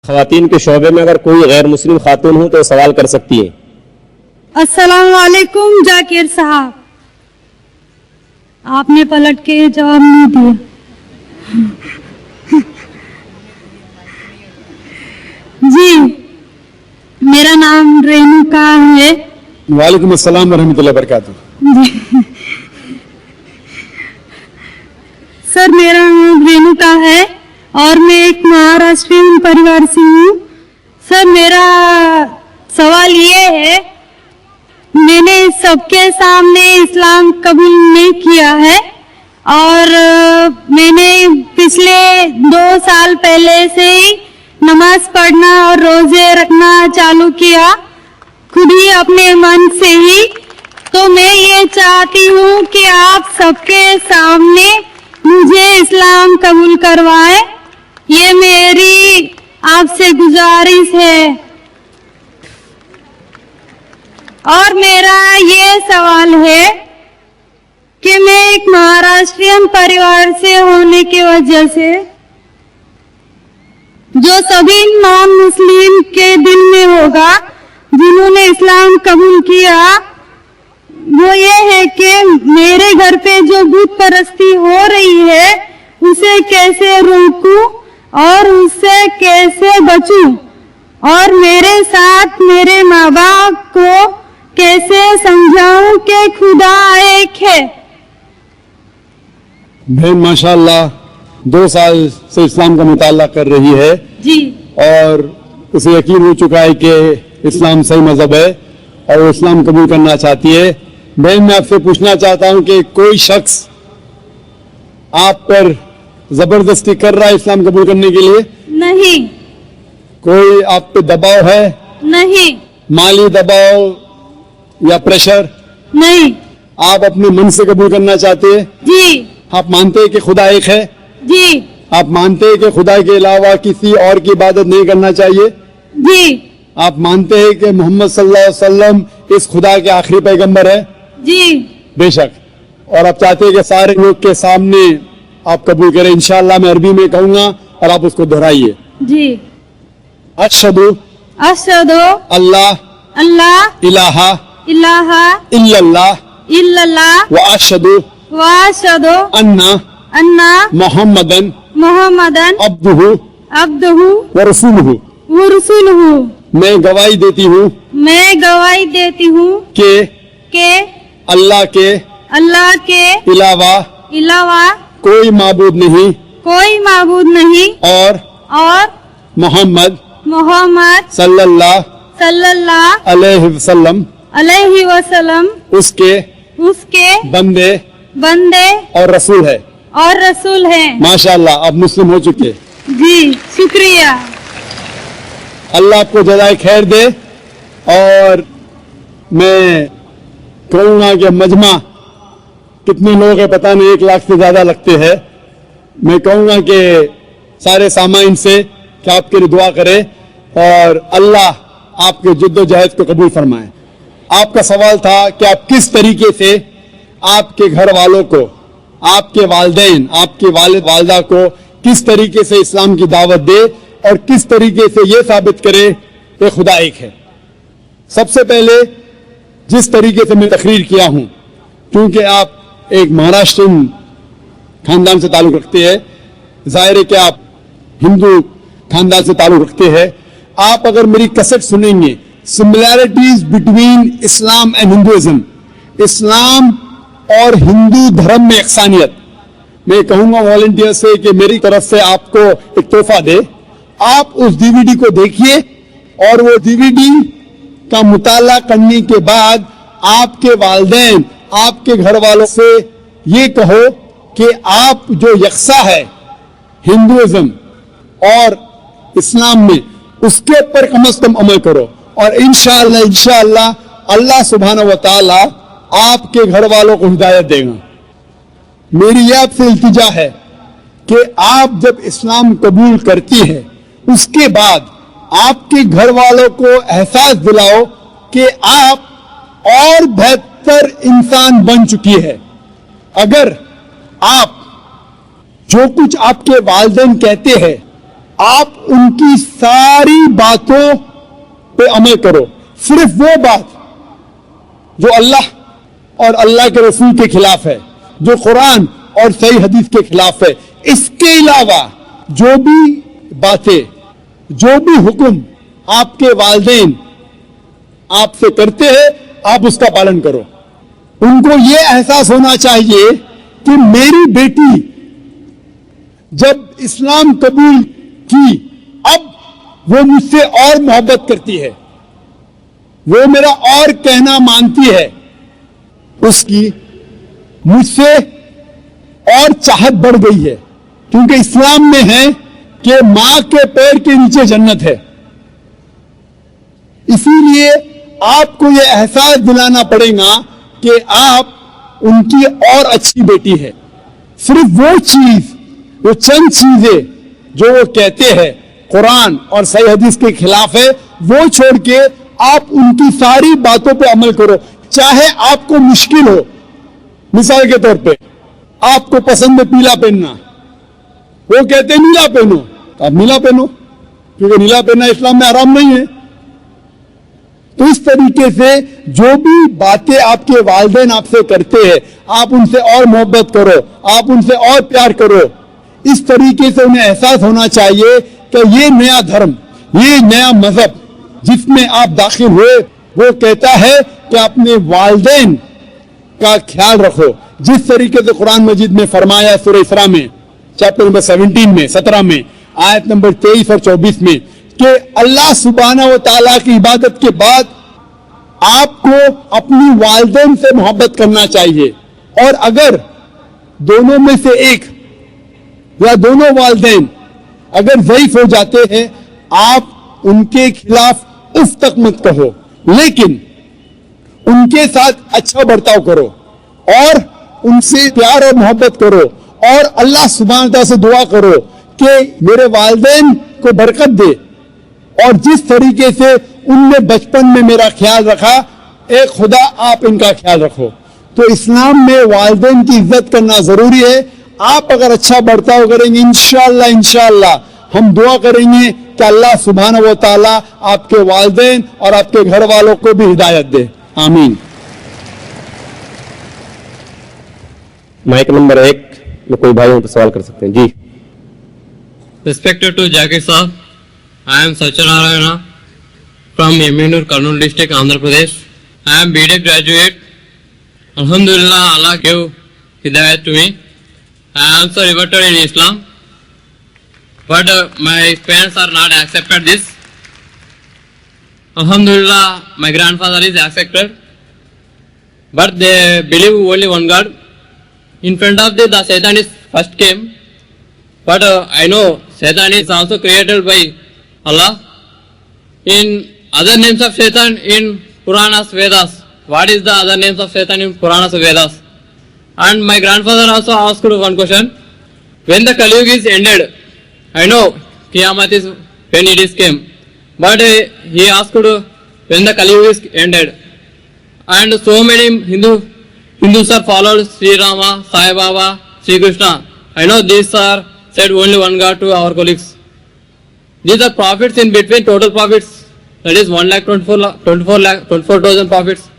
خواتین کے شعبے میں اگر کوئی غیر مسلم خاتون ہو تو سوال کر سکتی ہیں۔ السلام علیکم جاکر صاحب، آپ نے پلٹ کے جواب نہیں دیا۔ جی، میرا نام رینوکا ہے۔ وعلیکم السلام ورحمۃ اللہ وبرکاتہ۔ سر، میرا نام رینوکا ہے اور میں ایک مہاراشٹرین پریوار سے ہوں۔ سر، میرا سوال یہ ہے، میں نے سب کے سامنے اسلام قبول نہیں کیا ہے اور میں نے پچھلے 2 سال پہلے سے ہی نماز پڑھنا اور روزے رکھنا چالو کیا، خود ہی اپنے من سے ہی۔ تو میں یہ چاہتی ہوں کہ آپ سب کے سامنے مجھے اسلام قبول کروائیں، یہ میری آپ سے گزارش ہے۔ اور میرا یہ سوال ہے کہ میں ایک مہاراشٹرین پریوار سے ہونے کی وجہ سے جو سبھی نان مسلم کے دل میں ہوگا جنہوں نے اسلام قبول کیا، وہ یہ ہے کہ میرے گھر پہ جو بت پرستی ہو رہی ہے اسے کیسے روکوں اور اس سے کیسے بچوں، اور میرے ساتھ میرے ماں باپ کو کیسے سمجھاؤں کہ خدا ایک ہے۔ بہن ماشاءاللہ 2 سال سے اسلام کا مطالعہ کر رہی ہے جی، اور اسے یقین ہو چکا ہے کہ اسلام صحیح مذہب ہے اور وہ اسلام قبول کرنا چاہتی ہے۔ بہن، میں آپ سے پوچھنا چاہتا ہوں کہ کوئی شخص آپ پر زبردستی کر رہا ہے اسلام قبول کرنے کے لیے؟ نہیں، کوئی آپ پہ دباؤ ہے؟ نہیں، مالی دباؤ یا پریشر؟ نہیں۔ آپ اپنے من سے قبول کرنا چاہتے ہیں؟ جی، آپ مانتے ہیں کہ خدا ایک ہے؟ جی، آپ مانتے ہیں کہ خدا کے علاوہ کسی اور کی عبادت نہیں کرنا چاہیے؟ جی، آپ مانتے ہیں کہ محمد صلی اللہ علیہ وسلم اس خدا کے آخری پیغمبر ہے؟ جی، بے شک۔ اور آپ چاہتے ہیں کہ سارے لوگ کے سامنے آپ قبول کریں؟ انشاءاللہ میں عربی میں کہوں گا اور آپ اس کو دہرائیے۔ جی۔ اشہدو اشہدو اللہ اللہ الہ الہ الا اللہ الا اللہ واشہدو واشہدو انا انا محمدن محمدن عبدہ عبدہ ورسولہ۔ ورسولہ۔ میں گواہی دیتی ہوں میں گواہی دیتی ہوں کہ اللہ کے علاوہ علاوہ کوئی معبود نہیں کوئی معبود نہیں اور محمد صلی اللہ علیہ وسلم اس کے بندے اور رسول ہے۔ ماشاءاللہ آپ مسلم ہو چکے۔ جی، شکریہ۔ اللہ آپ کو جزائے خیر دے۔ اور میں کہوں گا کہ مجمع کتنے لوگ ہیں پتہ نہیں، 1 لاکھ سے زیادہ لگتے ہیں۔ میں کہوں گا کہ سارے سامعین سے کہ آپ کے لیے دعا کرے اور اللہ آپ کے جد و جہد کو قبول فرمائے۔ آپ کا سوال تھا کہ آپ کس طریقے سے آپ کے گھر والوں کو، آپ کے والدین، آپ کے والد والدہ کو کس طریقے سے اسلام کی دعوت دے اور کس طریقے سے یہ ثابت کرے کہ خدا ایک ہے۔ سب سے پہلے جس طریقے سے میں تقریر کیا ہوں، کیونکہ آپ ایک مہاراشٹرین خاندان سے تعلق رکھتے ہیں، ظاہر ہے کہ آپ ہندو خاندان سے تعلق رکھتے ہیں، آپ اگر میری کیسٹ سنیں گے similarities between Islam and Hinduism, Islam اور ہندو دھرم میں یکسانیت، میں کہوں گا والنٹیئر سے کہ میری طرف سے آپ کو ایک تحفہ دے، آپ اس DVD کو دیکھیے اور وہ DVD کا مطالعہ کرنے کے بعد آپ کے والدین، آپ کے گھر والوں سے یہ کہو کہ آپ جو یکساں ہے ہندوازم اور اسلام میں، اس کے اوپر کم از کم عمل کرو، اور انشاءاللہ اللہ سبحانہ و تعالی آپ کے گھر والوں کو ہدایت دے گا۔ میری یہ آپ سے التجا ہے کہ آپ جب اسلام قبول کرتی ہے اس کے بعد آپ کے گھر والوں کو احساس دلاؤ کہ آپ اور بہتر انسان بن چکی ہے۔ اگر آپ جو کچھ آپ کے والدین کہتے ہیں آپ ان کی ساری باتوں پہ عمل کرو. صرف وہ بات جو اللہ اور اللہ کے رسول کے خلاف ہے, جو قرآن اور صحیح حدیث کے خلاف ہے. اس کے علاوہ جو بھی باتیں, جو بھی حکم آپ کے والدین آپ سے کرتے ہیں, آپ اس کا پالن کرو. ان کو یہ احساس ہونا چاہیے کہ میری بیٹی جب اسلام قبول کی, اب وہ مجھ سے اور محبت کرتی ہے, وہ میرا اور کہنا مانتی ہے, اس کی مجھ سے اور چاہت بڑھ گئی ہے. کیونکہ اسلام میں ہے کہ ماں کے پیر کے نیچے جنت ہے. اسی لیے آپ کو یہ احساس دلانا پڑے گا کہ آپ ان کی اور اچھی بیٹی ہے. صرف وہ چیز, وہ چند چیزیں جو وہ کہتے ہیں قرآن اور صحیح حدیث کے خلاف ہے, وہ چھوڑ کے آپ ان کی ساری باتوں پہ عمل کرو, چاہے آپ کو مشکل ہو. مثال کے طور پہ آپ کو پسند ہے پیلا پہننا, وہ کہتے ہیں نیلا پہنو, تو آپ نیلا پہنو, کیونکہ نیلا پہننا اسلام میں حرام نہیں ہے. تو اس طریقے سے جو بھی باتیں آپ کے والدین آپ سے کرتے ہیں, آپ ان سے اور محبت کرو, آپ ان سے اور پیار کرو. اس طریقے سے انہیں احساس ہونا چاہیے کہ یہ نیا دھرم, یہ نیا مذہب جس میں آپ داخل ہوئے, وہ کہتا ہے کہ اپنے والدین کا خیال رکھو. جس طریقے سے قرآن مجید میں فرمایا سورہ اسراء میں چیپٹر نمبر 17 میں آیت نمبر 23 اور 24 میں کہ اللہ سبحانہ و تعالیٰ کی عبادت کے بعد آپ کو اپنی والدین سے محبت کرنا چاہیے. اور اگر دونوں میں سے ایک یا دونوں والدین اگر ضعیف ہو جاتے ہیں, آپ ان کے خلاف اف تک مت کہو, لیکن ان کے ساتھ اچھا برتاؤ کرو اور ان سے پیار اور محبت کرو, اور اللہ سبحانہ تعالیٰ سے دعا کرو کہ میرے والدین کو برکت دے, اور جس طریقے سے ان نے بچپن میں میرا خیال رکھا, اے خدا آپ ان کا خیال رکھو. تو اسلام میں والدین کی عزت کرنا ضروری ہے. آپ اگر اچھا برتاؤ کریں گے, انشاءاللہ ہم دعا کریں گے کہ اللہ سبحانہ و تعالیٰ آپ کے والدین اور آپ کے گھر والوں کو بھی ہدایت دے. آمین. مائک نمبر 1 میں کوئی بھائی ہوں تو سوال کر سکتے ہیں. جی. Respected to Jakir Saab, I am Satyanarayana from Yemenur, Kurnool district, Andhra Pradesh. I am BTech graduate. Alhamdulillah, Allah gave hidayat to me. I am also reverted in Islam, but my parents are not accepted this. Alhamdulillah, my grandfather is accepted, but they believe only one God. In front of the Satan is first came, but I know Satan is also created by Allah. In other names of Satan in Puranas, Vedas, what is the other names of Satan in Puranas, Vedas? And my grandfather also asked one question. When the Kali Yuga is ended, I know Qiyamah is when it is came, but he asked when the Kali Yuga is ended. And so many Hindus are followed Sri Rama, Sai Baba, Sri Krishna. I know these are said only one God to our colleagues. These are prophets in between, total prophets. That is 1,24,000 prophets.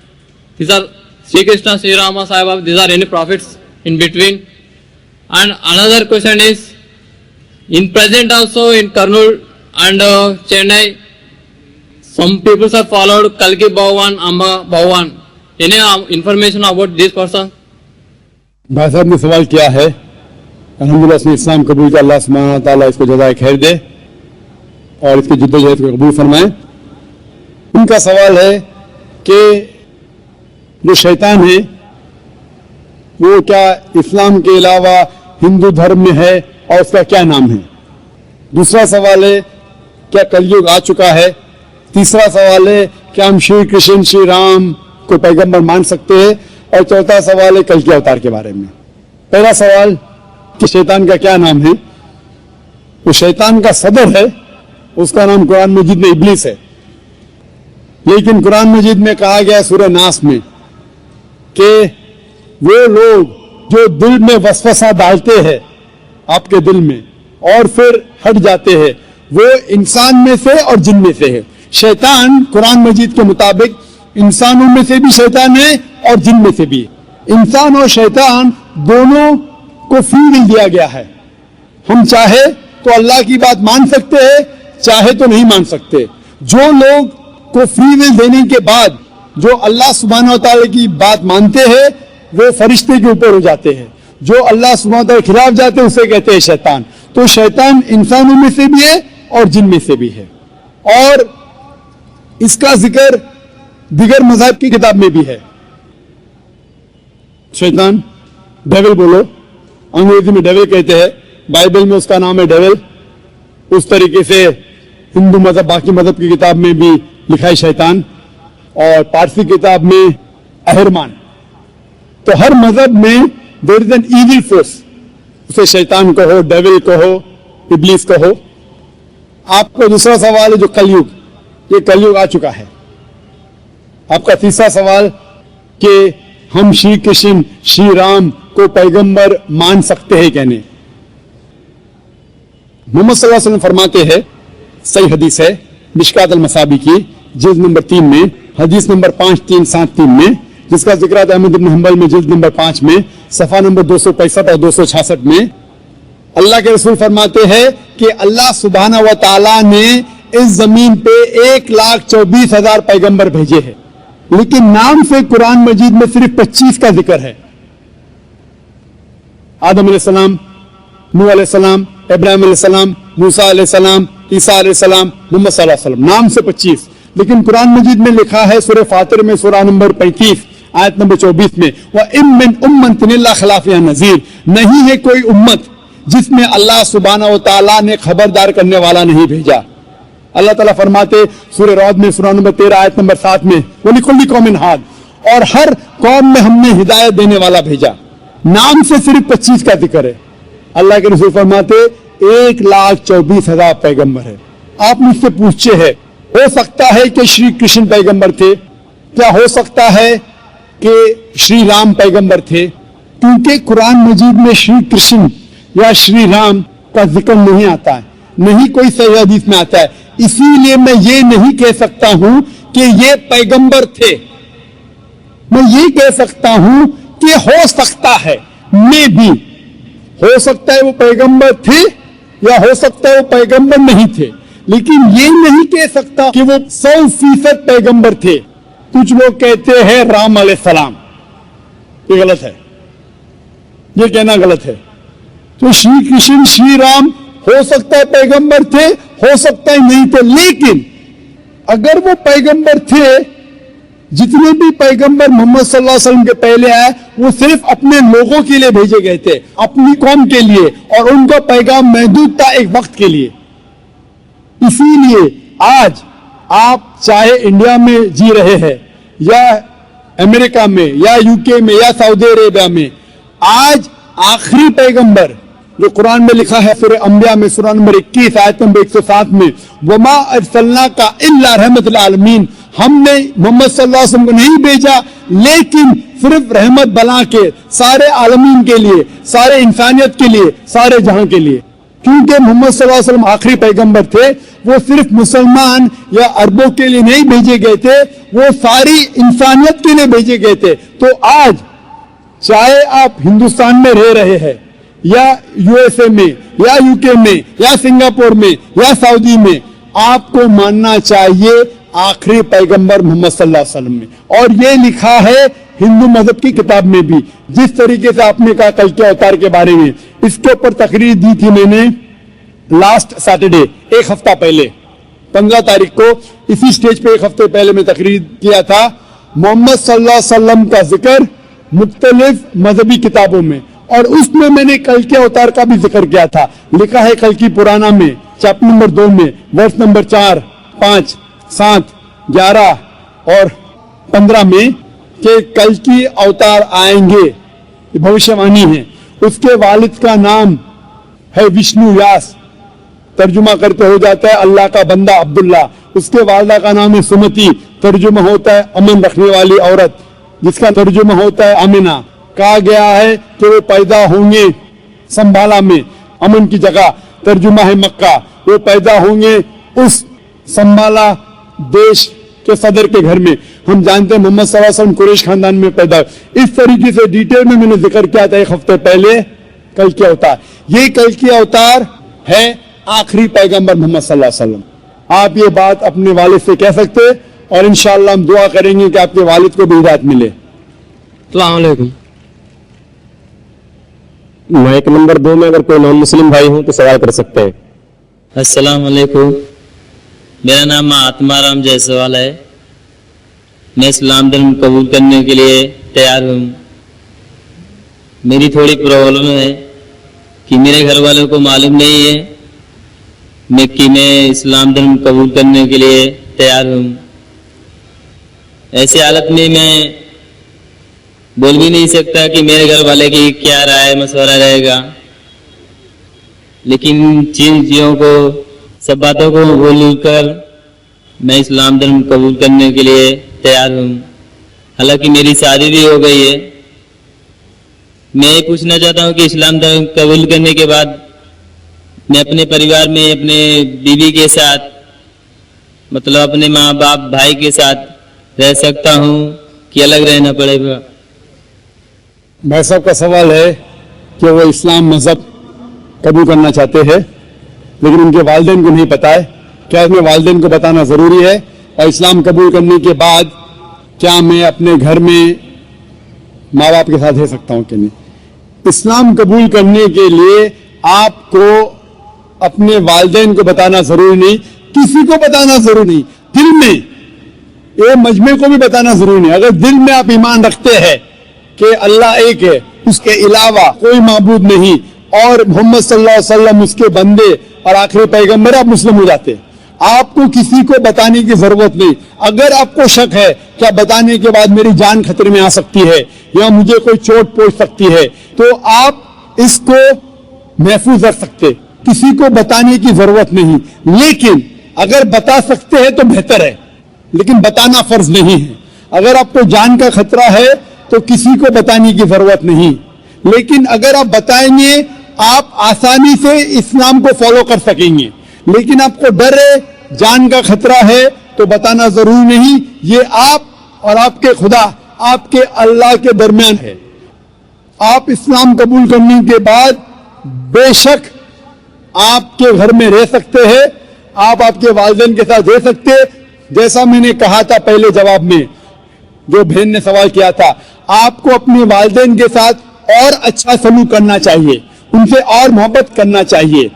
These are Sri Krishna, Sri Rama, Sai Baba. These are any prophets in between. And another question is, in present also in Kurnool and Chennai, some people are followed Kalki Bhagavan, Amba Bhagavan. Any information about this person? بھائی صاحب نے سوال کیا ہے. الحمدللہ اس نے اسلام قبول کیا. اللہ سبحانہ تعالیٰ اس کو جزائے خیر دے اور اس کی جدوجہد کو قبول فرمائے. ان کا سوال ہے کہ جو شیطان ہے وہ کیا اسلام کے علاوہ ہندو دھرم میں ہے اور اس کا کیا نام ہے. دوسرا سوال ہے کیا کلیوگ آ چکا ہے. تیسرا سوال ہے کیا ہم شری کرشن شری رام کو پیغمبر مان سکتے ہیں. اور چوتھا سوال ہے کل کے اوتار کے بارے میں. پہلا سوال کہ شیطان کا کیا نام ہے. وہ شیطان کا صدر ہے, اس کا نام قرآن مجید میں ابلیس ہے. لیکن قرآن مجید میں کہا گیا سورہ ناس میں کہ وہ لوگ جو دل میں وسوسہ ڈالتے ہیں آپ کے دل میں اور پھر ہٹ جاتے ہیں, وہ انسان میں سے اور جن میں سے ہے. شیطان قرآن مجید کے مطابق انسانوں میں سے بھی شیطان ہے اور جن میں سے بھی. انسان اور شیطان دونوں کو فری ول دیا گیا ہے. ہم چاہے تو اللہ کی بات مان سکتے ہیں, چاہے تو نہیں مان سکتے. جو لوگ کو فری ول دینے کے بعد جو اللہ سبحانہ و تعالی کی بات مانتے ہیں وہ فرشتے کے اوپر ہو جاتے ہیں. جو اللہ سبحانہ و تعالی کے خلاف جاتے ہیں اسے کہتے ہیں شیطان. تو شیطان انسانوں میں سے بھی ہے اور جن میں سے بھی ہے. اور اس کا ذکر دیگر مذہب کی کتاب میں بھی ہے. شیطان ڈیول بولو, انگریزی میں ڈیول کہتے ہیں, بائبل میں اس کا نام ہے ڈیول. اس طریقے سے ہندو مذہب باقی مذہب کی کتاب میں بھی لکھا ہے شیطان, اور پارسی کتاب میں اہرمان. تو ہر مذہب میں there is an evil force, اسے شیطان کہو, ڈیول کہو, ابلیس کہو. آپ کا دوسرا سوال ہے جو کلیوگ, یہ کلیوگ آ چکا ہے. آپ کا تیسرا سوال کہ ہم شری کرشن شری رام کو پیغمبر مان سکتے ہیں کہنے. محمد صلی اللہ علیہ وسلم فرماتے ہیں, صحیح حدیث ہے مشکات المصابی کی جلد نمبر 3 میں, حدیث نمبر 5373 میں, جس کا ذکر ہے احمد بن حنبل میں جلد نمبر 5 میں, صفحہ نمبر 265 اور 266 میں. اللہ کے رسول فرماتے ہیں کہ اللہ سبحانہ و تعالیٰ نے اس زمین پہ 1,24,000 پیغمبر بھیجے ہیں, لیکن نام سے قرآن مجید میں صرف 25 کا ذکر ہے. آدم علیہ السلام, نوح علیہ السلام, ابراہیم علیہ السلام, موسیٰ علیہ السلام, عیسیٰ علیہ السلام, محمد صلی اللہ علیہ وسلم, نام سے 25. لیکن قرآن مجید میں لکھا ہے سورہ فاطر میں سورہ نمبر 35 آیت نمبر 24 میں, وَإِن مِّنْ أُمَّةٍ إِلَّا خَلَا فِيهَا نَذِيرٌ, نہیں ہے کوئی امت جس میں اللہ سبحانہ و تعالیٰ نے خبردار کرنے والا نہیں بھیجا. اللہ تعالیٰ فرماتے سورہ رعد میں سورہ نمبر 13 آیت نمبر 7 میں, وَلِكُلِّ قَوْمٍ هَادٍ, اور ہر قوم میں ہم نے ہدایت دینے والا بھیجا. نام سے صرف 25 کا ذکر ہے. اللہ کے رسول فرماتے 1,24,000 پیغمبر ہے. آپ مجھ سے پوچھے ہیں, ہو سکتا ہے کہ شری کرشن پیغمبر تھے, کیا ہو سکتا ہے کہ شری رام پیغمبر تھے؟ کیونکہ قرآن مجید میں شری کرشن یا شری رام کا ذکر نہیں آتا ہے, نہیں کوئی صحیح حدیث میں آتا ہے. اسی لیے میں یہ نہیں کہہ سکتا ہوں کہ یہ پیغمبر تھے. میں یہ کہہ سکتا ہوں کہ ہو سکتا ہے, میں بھی ہو سکتا ہے وہ پیغمبر تھے یا ہو سکتا ہے وہ پیغمبر نہیں تھے, لیکن یہ نہیں کہہ سکتا کہ وہ 100% پیغمبر تھے. کچھ لوگ کہتے ہیں رام علیہ السلام, یہ غلط ہے, یہ کہنا غلط ہے. تو شری کرشن شری رام ہو سکتا ہے پیغمبر تھے, ہو سکتا ہے نہیں تھے, لیکن اگر وہ پیغمبر تھے, جتنے بھی پیغمبر محمد صلی اللہ علیہ وسلم کے پہلے آئے وہ صرف اپنے لوگوں کے لیے بھیجے گئے تھے, اپنی قوم کے لیے, اور ان کا پیغام محدود تھا ایک وقت کے لیے. اسی لیے آج آپ چاہے انڈیا میں جی رہے ہیں یا امریکہ میں یا UK میں یا سعودی عربیہ میں, آج آخری پیغمبر جو قرآن میں لکھا ہے سورہ انبیاء میں سورہ نمبر 21 آیت نمبر 107 میں, وَمَا أَرْسَلْنَاكَ إِلَّا رَحْمَةً لِلْعَالَمِينَ, ہم نے محمد صلی اللہ علیہ وسلم کو نہیں بھیجا لیکن صرف رحمت بنا کے سارے عالمین کے لیے, سارے انسانیت کے لیے, سارے جہاں کے لیے. کیونکہ محمد صلی اللہ علیہ وسلم آخری پیغمبر تھے, وہ صرف مسلمان یا عربوں کے لیے نہیں بھیجے گئے تھے, وہ ساری انسانیت کے لیے بھیجے گئے تھے. تو آج چاہے آپ ہندوستان میں رہ رہے ہیں یا USA میں یا UK میں یا سنگاپور میں یا سعودی میں, آپ کو ماننا چاہیے آخری پیغمبر محمد صلی اللہ علیہ وسلم میں. اور یہ لکھا ہے ہندو مذہب کی کتاب میں بھی. جس طریقے سے آپ نے کہا کل کے اوتار کے بارے میں, اس کے اوپر تقریر دی تھی میں نے لاسٹ سیٹرڈے, ایک ہفتہ پہلے 15 تاریخ کو اسی سٹیج پہ ایک ہفتے پہلے میں تقریر کیا تھا. محمد صلی اللہ علیہ وسلم کا ذکر مختلف مذہبی کتابوں میں, اور اس میں نے کل کے اوتار کا بھی ذکر کیا تھا. لکھا ہے کل کی پرانا میں چیپٹر نمبر 2 میں ورس نمبر 4, 5, 7, 11 اور 15 میں کہ کل کی اوتار آئیں گے, یہ بھوشیوانی ہے. اس کے والد کا نام ہے وشنو ویاس, ترجمہ کرتے ہو جاتا ہے اللہ کا بندہ عبداللہ. اس کے والدہ کا نام ہے سمتی, ترجمہ ہوتا ہے امن رکھنے والی عورت, جس کا ترجمہ ہوتا ہے آمنہ. کہا گیا ہے کہ وہ پیدا ہوں گے سنبھالا میں, امن کی جگہ, ترجمہ ہے مکہ. وہ پیدا ہوں گے اس سنبھالا دیش کے صدر کے گھر میں. ہم جانتے ہیں محمد صلی اللہ علیہ وسلم قریش خاندان میں پیدا ہوئے. اس طریقے سے ڈیٹیل میں نے ذکر کیا تھا ایک ہفتے پہلے کل کے اوتار. یہ کل کے اوتار ہے آخری پیغمبر محمد صلی اللہ علیہ وسلم. آپ یہ بات اپنے والد سے کہہ سکتے اور انشاءاللہ ہم دعا کریں گے کہ آپ کے والد کو بھی ہدایت ملے. السلام علیکم. مائک نمبر 2 میں اگر کوئی نان مسلم بھائی ہوں تو سوال کر سکتے ہیں. السلام علیکم. میرا نام مہاتما رام جیسوال ہے. میں اسلام دھرم قبول کرنے کے لیے تیار ہوں. میری تھوڑی پرابلم ہے کہ میرے گھر والوں کو معلوم نہیں ہے کہ میں اسلام دھرم قبول کرنے کے لیے تیار ہوں. ایسی حالت میں بول بھی نہیں سکتا کہ میرے گھر والے کی کیا رائے مشورہ رہے گا، لیکن چیزوں کو سب باتوں کو بول کر میں اسلام دھرم قبول کرنے کے لیے تیار ہوں. حالانکہ میری شادی بھی ہو گئی ہے. میں یہ پوچھنا چاہتا ہوں کہ اسلام دھرم قبول کرنے کے بعد میں اپنے پریوار میں اپنے بیوی کے ساتھ مطلب اپنے ماں باپ بھائی کے ساتھ رہ سکتا ہوں کہ الگ رہنا پڑے گا؟ بھائی صاحب کا سوال ہے کہ وہ اسلام مذہب قبول کرنا چاہتے ہیں لیکن ان کے والدین کو نہیں پتا ہے. کیا اس میں والدین کو بتانا ضروری ہے؟ اور اسلام قبول کرنے کے بعد کیا میں اپنے گھر میں ماں باپ کے ساتھ رہ سکتا ہوں کہ نہیں؟ اسلام قبول کرنے کے لیے آپ کو اپنے والدین کو بتانا ضروری نہیں، کسی کو بتانا ضروری نہیں. دل میں یہ مجمع کو بھی بتانا ضروری نہیں. اگر دل میں آپ ایمان رکھتے ہیں کہ اللہ ایک ہے، اس کے علاوہ کوئی معبود نہیں اور محمد صلی اللہ علیہ وسلم اس کے بندے اور آخری پیغمبر، آپ مسلم ہو جاتے. آپ کو کسی کو بتانے کی ضرورت نہیں. اگر آپ کو شک ہے کہ بتانے کے بعد میری جان خطرے میں آ سکتی ہے یا مجھے کوئی چوٹ پہنچ سکتی ہے تو آپ اس کو محفوظ رکھ سکتے. کسی کو بتانے کی ضرورت نہیں. لیکن اگر بتا سکتے ہیں تو بہتر ہے، لیکن بتانا فرض نہیں ہے. اگر آپ کو جان کا خطرہ ہے تو کسی کو بتانے کی ضرورت نہیں. لیکن اگر آپ بتائیں گے آپ آسانی سے اسلام کو فالو کر سکیں گے. لیکن آپ کو ڈر ہے، جان کا خطرہ ہے تو بتانا ضروری نہیں. یہ آپ اور آپ کے خدا، آپ کے اللہ کے درمیان ہے. آپ اسلام قبول کرنے کے بعد بے شک آپ کے گھر میں رہ سکتے ہیں، آپ کے والدین کے ساتھ رہ سکتے. جیسا میں نے کہا تھا پہلے جواب میں جو بہن نے سوال کیا تھا، آپ کو اپنے والدین کے ساتھ اور اچھا سلوک کرنا چاہیے، ان سے اور محبت کرنا چاہیے.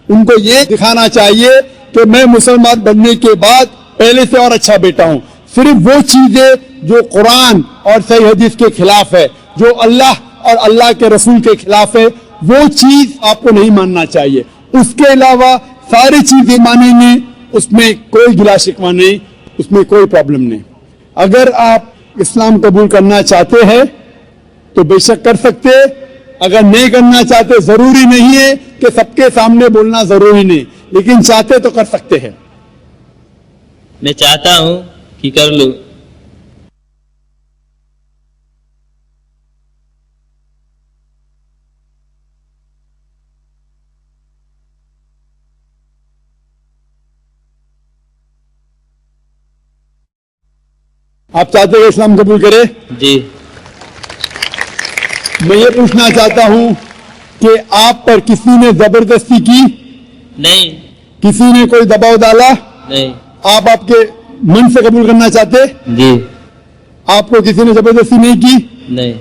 ان کو یہ دکھانا چاہیے کہ میں مسلمان بننے کے بعد پہلے سے اور اچھا بیٹا ہوں. صرف وہ چیزیں جو قرآن اور صحیح حدیث کے خلاف ہے، جو اللہ اور اللہ کے رسول کے خلاف ہے، وہ چیز آپ کو نہیں ماننا چاہیے. اس کے علاوہ ساری چیزیں مانیں گے، اس میں کوئی گلا شکوہ نہیں، اس میں کوئی پرابلم نہیں. اگر آپ اسلام قبول کرنا چاہتے ہیں تو بے شک کر سکتے. اگر نہیں کرنا چاہتے، ضروری نہیں ہے کہ سب کے سامنے بولنا ضروری نہیں، لیکن چاہتے تو کر سکتے ہیں. میں چاہتا ہوں کہ کر لوں. آپ چاہتے ہیں اسلام قبول کرے؟ جی. میں یہ پوچھنا چاہتا ہوں کہ آپ پر کسی نے زبردستی کی؟ نہیں. کسی نے کوئی دباؤ ڈالا؟ نہیں. آپ کے من سے قبول کرنا چاہتے؟ جی. آپ کو کسی نے زبردستی نہیں کی؟ نہیں.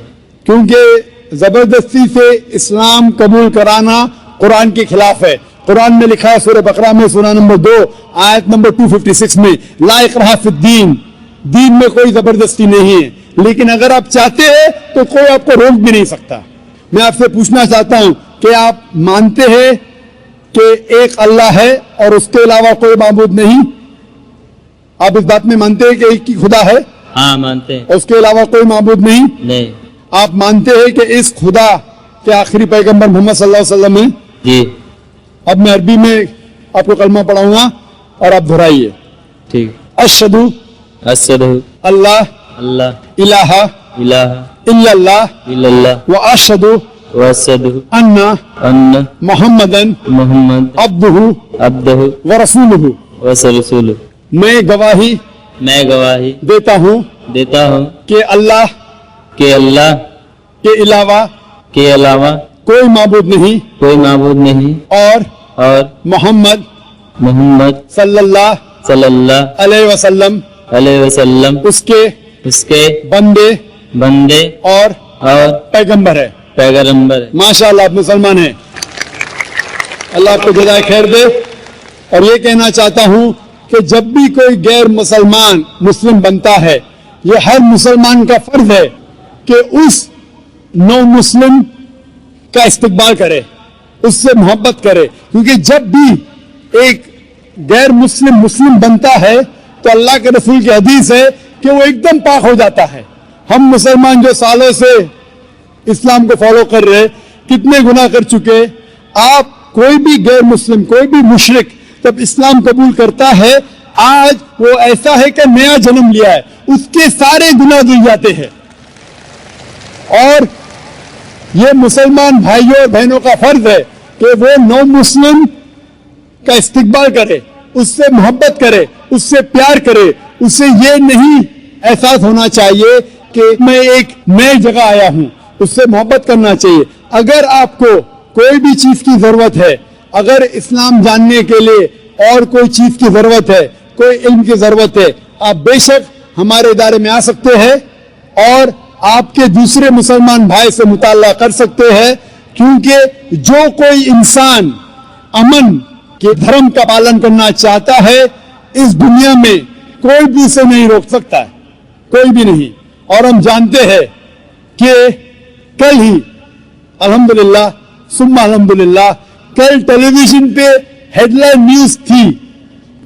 کیونکہ زبردستی سے اسلام قبول کرانا قرآن کے خلاف ہے. قرآن میں لکھا ہے سورہ بقرہ میں سورہ نمبر 2 آیت نمبر 256 میں، لا اکراہ فی الدین، دین میں کوئی زبردستی نہیں ہے. لیکن اگر آپ چاہتے ہیں تو کوئی آپ کو روک بھی نہیں سکتا. میں آپ سے پوچھنا چاہتا ہوں کہ آپ مانتے ہیں کہ ایک اللہ ہے اور اس کے علاوہ کوئی معبود نہیں؟ آپ اس بات میں مانتے ہیں کہ ایک ہی خدا ہے؟ ہاں مانتے ہیں. اور اس کے علاوہ کوئی معبود نہیں؟ نہیں. آپ مانتے ہیں کہ اس خدا کے آخری پیغمبر محمد صلی اللہ علیہ وسلم ہیں؟ جی. اب میں عربی میں آپ کو کلمہ پڑھاؤں گا اور آپ دہرائیے. ٹھیک. اشہدو اشہدو اللہ اللہ الہ الہ الا اللہ الا اللہ واشہدو واشهد أن ان محمدا محمد عبده عبدہ ورسوله. ورسولہ. میں گواہی میں گواہی دیتا ہوں دیتا ہوں کہ اللہ کہ اللہ کے علاوہ کے علاوہ کوئی معبود نہیں کوئی معبود نہیں اور محمد محمد صلی اللہ صلی اللہ علیہ وسلم علیہ وسلم اس کے اس کے بندے بندے اور اور پیغمبر ہے. پیغمبر. ماشاءاللہ آپ مسلمان ہیں. اللہ آپ کو جزائے خیر دے. اور یہ کہنا چاہتا ہوں کہ جب بھی کوئی غیر مسلمان مسلم بنتا ہے یہ ہر مسلمان کا فرض ہے کہ اس نو مسلم کا استقبال کرے, اس سے محبت کرے, کیونکہ جب بھی ایک غیر مسلم بنتا ہے تو اللہ کے رسول کی حدیث ہے کہ وہ ایک دم پاک ہو جاتا ہے. ہم مسلمان جو سالوں سے اسلام کو فالو کر رہے کتنے گناہ کر چکے. آپ کوئی بھی غیر مسلم کوئی بھی مشرک جب اسلام قبول کرتا ہے آج وہ ایسا ہے کہ نیا جنم لیا ہے, اس کے سارے گناہ دھل جاتے ہیں. اور یہ مسلمان بھائیوں اور بہنوں کا فرض ہے کہ وہ نو مسلم کا استقبال کرے, اس سے محبت کرے, اس سے پیار کرے. اس سے یہ نہیں احساس ہونا چاہیے کہ میں ایک نئے جگہ آیا ہوں, اس سے محبت کرنا چاہیے. اگر آپ کو کوئی بھی چیز کی ضرورت ہے, اگر اسلام جاننے کے لیے اور کوئی چیز کی ضرورت ہے, کوئی علم کی ضرورت ہے, آپ بے شک ہمارے ادارے میں آ سکتے ہیں اور آپ کے دوسرے مسلمان بھائی سے مطالعہ کر سکتے ہیں. کیونکہ جو کوئی انسان امن کے دھرم کا پالن کرنا چاہتا ہے اس دنیا میں کوئی بھی اسے نہیں روک سکتا ہے, کوئی بھی نہیں. اور ہم جانتے ہیں کہ کل ہی الحمدللہ ثم الحمدللہ کل ٹیلی ویژن پہ ہیڈ لائن نیوز تھی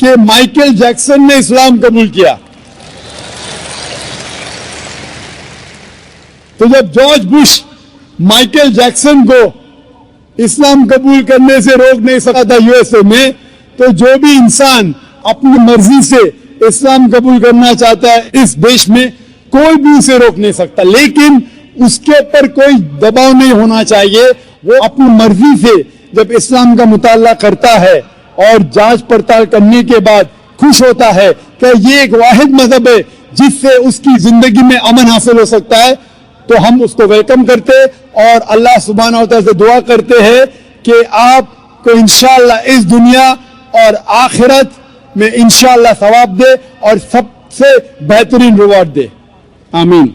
کہ مائیکل جیکسن نے اسلام قبول کیا. تو جب جارج بش مائیکل جیکسن کو اسلام قبول کرنے سے روک نہیں سکا تھا یو ایس اے میں, تو جو بھی انسان اپنی مرضی سے اسلام قبول کرنا چاہتا ہے اس دیش میں کوئی بھی اسے روک نہیں سکتا. لیکن اس کے اوپر کوئی دباؤ نہیں ہونا چاہیے. وہ اپنی مرضی سے جب اسلام کا مطالعہ کرتا ہے اور جانچ پڑتال کرنے کے بعد خوش ہوتا ہے کہ یہ ایک واحد مذہب ہے جس سے اس کی زندگی میں امن حاصل ہو سکتا ہے, تو ہم اس کو ویلکم کرتے اور اللہ سبحانہ و تعالیٰ سے دعا کرتے ہیں کہ آپ کو انشاءاللہ اس دنیا اور آخرت میں انشاءاللہ ثواب دے اور سب سے بہترین ریوارڈ دے. آمین.